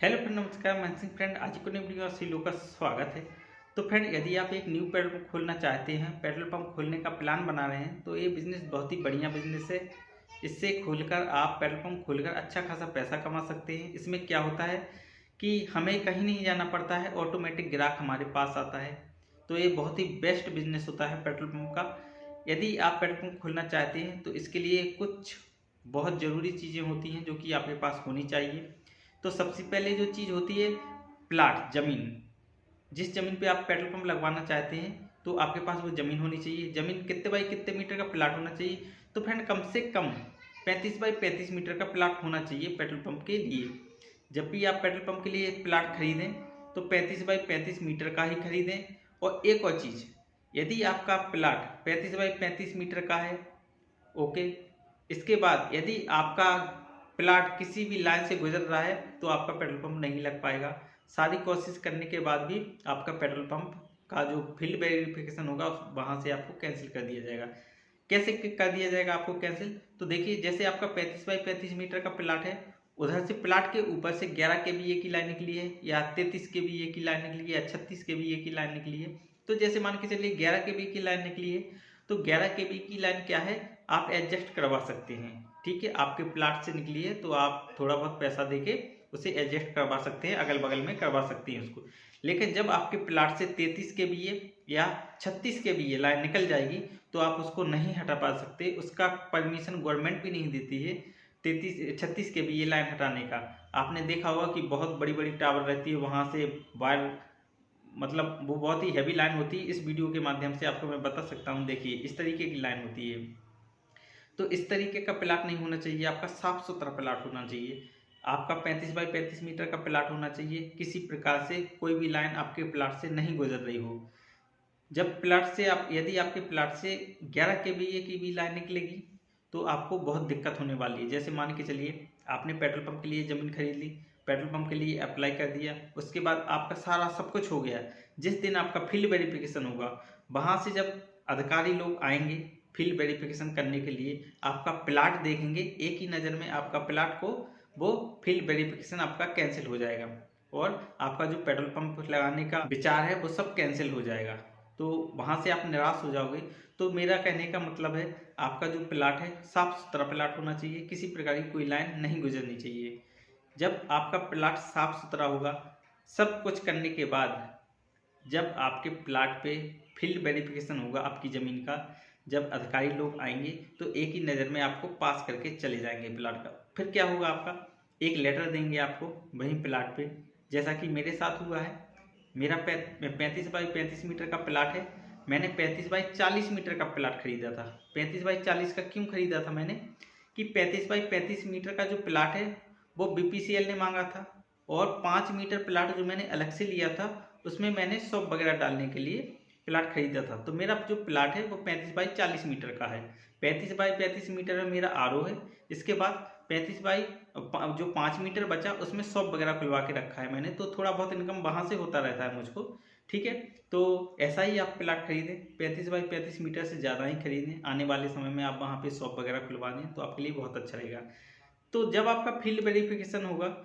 Hello friend, नमस्कार। मैं Singh friend, आज को नई वीडियो में सभी लोगों का स्वागत है। तो फ्रेंड, यदि आप एक न्यू पेट्रोल पंप खोलना चाहते हैं, पेट्रोल पंप खोलने का प्लान बना रहे हैं, तो ये बिजनेस बहुत ही बढ़िया बिजनेस है। इससे खोलकर आप पेट्रोल पंप खोलकर अच्छा खासा पैसा कमा सकते हैं। इसमें क्या होता है कि हमें कहीं नहीं जाना पड़ता है, ऑटोमेटिक ग्राहक हमारे पास आता है। तो ये बहुत ही बेस्ट बिजनेस होता है पेट्रोल पंप का। यदि आप पेट्रोल पंप खोलना चाहते हैं तो इसके लिए कुछ बहुत ज़रूरी चीज़ें होती हैं जो कि आपके पास होनी चाहिए। तो सबसे पहले जो चीज़ होती है, प्लाट, ज़मीन। जिस ज़मीन पे आप पेट्रोल पंप लगवाना चाहते हैं तो आपके पास वो ज़मीन होनी चाहिए। ज़मीन कितने बाई कितने मीटर का प्लाट होना चाहिए? तो फ्रेंड, कम से कम 35 बाई 35 मीटर का प्लाट होना चाहिए पेट्रोल पंप के लिए। जब भी आप पेट्रोल पंप के लिए एक प्लाट खरीदें तो 35 बाई 35 मीटर का ही खरीदें। और एक और चीज़, यदि आपका प्लाट 35 बाई 35 मीटर का है, ओके, इसके बाद यदि आपका प्लाट किसी भी लाइन से गुजर रहा है तो आपका पेट्रोल पंप नहीं लग पाएगा। सारी कोशिश करने के बाद भी आपका पेट्रोल पंप का जो फील्ड वेरिफिकेशन होगा वहाँ से आपको कैंसिल कर दिया जाएगा। कैसे कर दिया जाएगा आपको कैंसिल? तो देखिए, जैसे आपका 35 बाई 35 मीटर का प्लाट है, उधर से प्लाट के ऊपर से 11 के बी ए की लाइन निकली है, या 33 के बी ए की लाइन निकली है, या 36 के बी ए की लाइन निकली है। तो जैसे मान के चलिए 11 के बी की लाइन निकली है, तो 11 के बी की लाइन क्या है, आप एडजस्ट करवा सकते हैं। ठीक है, आपके प्लाट से निकली है तो आप थोड़ा बहुत पैसा देके उसे एडजस्ट करवा सकते हैं, अगल बगल में करवा सकते हैं उसको। लेकिन जब आपके प्लाट से 33 के बी या 36 के बी लाइन निकल जाएगी तो आप उसको नहीं हटा पा सकते। उसका परमिशन गवर्नमेंट भी नहीं देती है 36 के बी लाइन हटाने का। आपने देखा होगा कि बहुत बड़ी बड़ी टावर रहती है, वहाँ से वायर, मतलब वो बहुत ही हैवी लाइन होती है। इस वीडियो के माध्यम से आपको मैं बता सकता हूँ। देखिए, इस तरीके की लाइन होती है। तो इस तरीके का प्लाट नहीं होना चाहिए, आपका साफ सुथरा प्लाट होना चाहिए। आपका 35 बाई 35 मीटर का प्लाट होना चाहिए। किसी प्रकार से कोई भी लाइन आपके प्लाट से नहीं गुजर रही हो। जब प्लाट से आप यदि आपके प्लाट से 11 के की भी लाइन निकलेगी तो आपको बहुत दिक्कत होने वाली है। जैसे मान के चलिए, आपने पेट्रोल पंप के लिए ज़मीन खरीद ली, पेट्रोल पंप के लिए अप्लाई कर दिया, उसके बाद आपका सारा सब कुछ हो गया। जिस दिन आपका फील्ड वेरिफिकेशन होगा, वहाँ से जब अधिकारी लोग आएंगे फील्ड वेरिफिकेशन करने के लिए, आपका प्लाट देखेंगे, एक ही नज़र में आपका प्लाट को वो फील्ड वेरिफिकेशन आपका कैंसिल हो जाएगा और आपका जो पेट्रोल पंप लगाने का विचार है वो सब कैंसिल हो जाएगा। तो वहाँ से आप निराश हो जाओगे। तो मेरा कहने का मतलब है, आपका जो प्लाट है साफ सुथरा प्लाट होना चाहिए, किसी प्रकार की कोई लाइन नहीं गुजरनी चाहिए। जब आपका प्लाट साफ सुथरा होगा, सब कुछ करने के बाद जब आपके प्लाट पे फील्ड वेरिफिकेशन होगा आपकी ज़मीन का, जब अधिकारी लोग आएंगे तो एक ही नज़र में आपको पास करके चले जाएंगे प्लाट का। फिर क्या होगा, आपका एक लेटर देंगे आपको वहीं प्लाट पे, जैसा कि मेरे साथ हुआ है। मेरा 35 बाई 35 मीटर का प्लाट है। मैंने 35 बाई 40 मीटर का प्लाट खरीदा था। 35 बाई 40 का क्यों खरीदा था मैंने, कि 35 बाई 35 मीटर का जो प्लाट है वो बीपीसीएल ने मांगा था, और 5 मीटर प्लाट जो मैंने अलग से लिया था उसमें मैंने शॉप वगैरह डालने के लिए प्लाट खरीदा था। तो मेरा जो प्लाट है वो 35 बाई 40 मीटर का है। 35 बाई 35 मीटर में मेरा आरओ है। इसके बाद 35 बाई जो 5 मीटर बचा उसमें शॉप वगैरह खुलवा के रखा है मैंने, तो थोड़ा बहुत इनकम वहाँ से होता रहता है मुझको। ठीक है, तो ऐसा ही आप प्लाट खरीदें, 35 बाई 35 मीटर से ज़्यादा ही खरीदें। आने वाले समय में आप वहाँ पे शॉप वगैरह खुलवा दें तो आपके लिए बहुत अच्छा रहेगा। तो जब आपका फील्ड वेरिफिकेशन होगा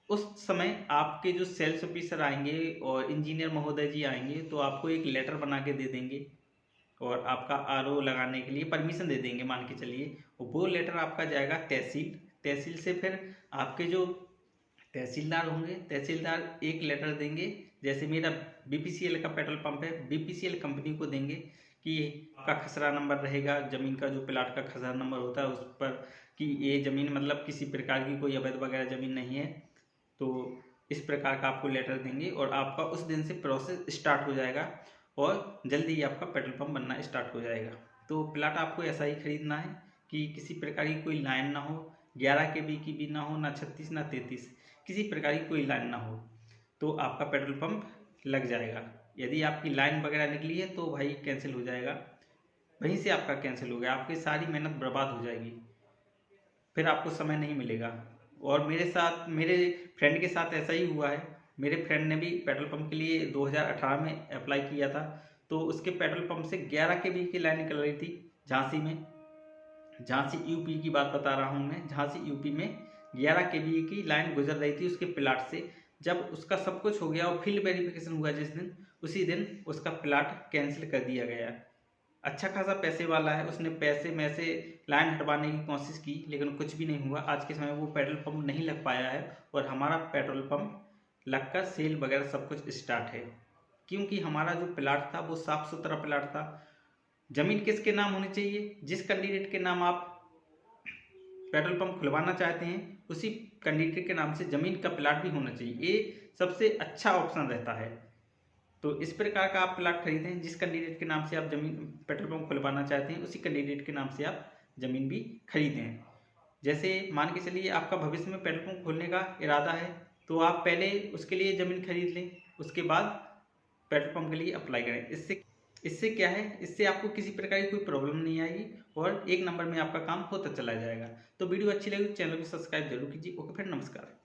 उस समय आपके जो सेल्स ऑफिसर आएंगे और इंजीनियर महोदय जी आएंगे तो आपको एक लेटर बना के दे देंगे और आपका आरओ लगाने के लिए परमिशन दे देंगे, मान के चलिए। वो लेटर आपका जाएगा तहसील। तहसील से फिर आपके जो तहसीलदार होंगे, तहसीलदार एक लेटर देंगे। जैसे मेरा बीपीसीएल का पेट्रोल पंप है, बीपीसीएल कंपनी को देंगे कि आपका खसरा नंबर रहेगा, ज़मीन का जो प्लाट का खसरा नंबर होता है उस पर, कि ये ज़मीन मतलब किसी प्रकार की कोई अवैध वगैरह ज़मीन नहीं है। तो इस प्रकार का आपको लेटर देंगे और आपका उस दिन से प्रोसेस स्टार्ट हो जाएगा और जल्दी ही आपका पेट्रोल पंप बनना स्टार्ट हो जाएगा। तो प्लाट आपको ऐसा ही खरीदना है कि किसी प्रकार की कोई लाइन ना हो, 11 के बी की भी ना हो, ना 36 ना 33, किसी प्रकार की कोई लाइन ना हो, तो आपका पेट्रोल पंप लग जाएगा। यदि आपकी लाइन वगैरह निकली है तो भाई कैंसिल हो जाएगा, वहीं से आपका कैंसिल हो गया, आपकी सारी मेहनत बर्बाद हो जाएगी, फिर आपको समय नहीं मिलेगा। और मेरे फ्रेंड के साथ ऐसा ही हुआ है। मेरे फ्रेंड ने भी पेट्रोल पंप के लिए 2018 में अप्लाई किया था, तो उसके पेट्रोल पंप से 11 के बी की लाइन निकल रही थी झांसी में। झांसी यूपी की बात बता रहा हूँ मैं, झांसी यूपी में 11 के बी की लाइन गुजर रही थी उसके प्लाट से। जब उसका सब कुछ हो गया और फील्ड वेरिफिकेशन हुआ जिस दिन, उसी दिन उसका प्लाट कैंसिल कर दिया गया। अच्छा खासा पैसे वाला है, उसने पैसे में से लाइन हटवाने की कोशिश की लेकिन कुछ भी नहीं हुआ। आज के समय में वो पेट्रोल पंप नहीं लग पाया है और हमारा पेट्रोल पंप लगकर सेल वगैरह सब कुछ स्टार्ट है, क्योंकि हमारा जो प्लाट था वो साफ सुथरा प्लाट था। ज़मीन किसके नाम होनी चाहिए? जिस कैंडिडेट के नाम आप पेट्रोल पंप खुलवाना चाहते हैं उसी कैंडिडेट के नाम से ज़मीन का प्लाट भी होना चाहिए। ये सबसे अच्छा ऑप्शन रहता है। तो इस प्रकार का आप प्लाट खरीदें, जिस कैंडिडेट के नाम से आप ज़मीन पेट्रोल पंप खुलवाना चाहते हैं उसी कैंडिडेट के नाम से आप ज़मीन भी खरीदें। जैसे मान के चलिए आपका भविष्य में पेट्रोल पंप खोलने का इरादा है, तो आप पहले उसके लिए ज़मीन खरीद लें, उसके बाद पेट्रोल पंप के लिए अप्लाई करें। इससे क्या है, इससे आपको किसी प्रकार की कोई प्रॉब्लम नहीं आएगी और एक नंबर में आपका काम होता चला जाएगा। तो वीडियो अच्छी लगी तो चैनल को सब्सक्राइब जरूर कीजिए। ओके फ्रेंड, नमस्कार।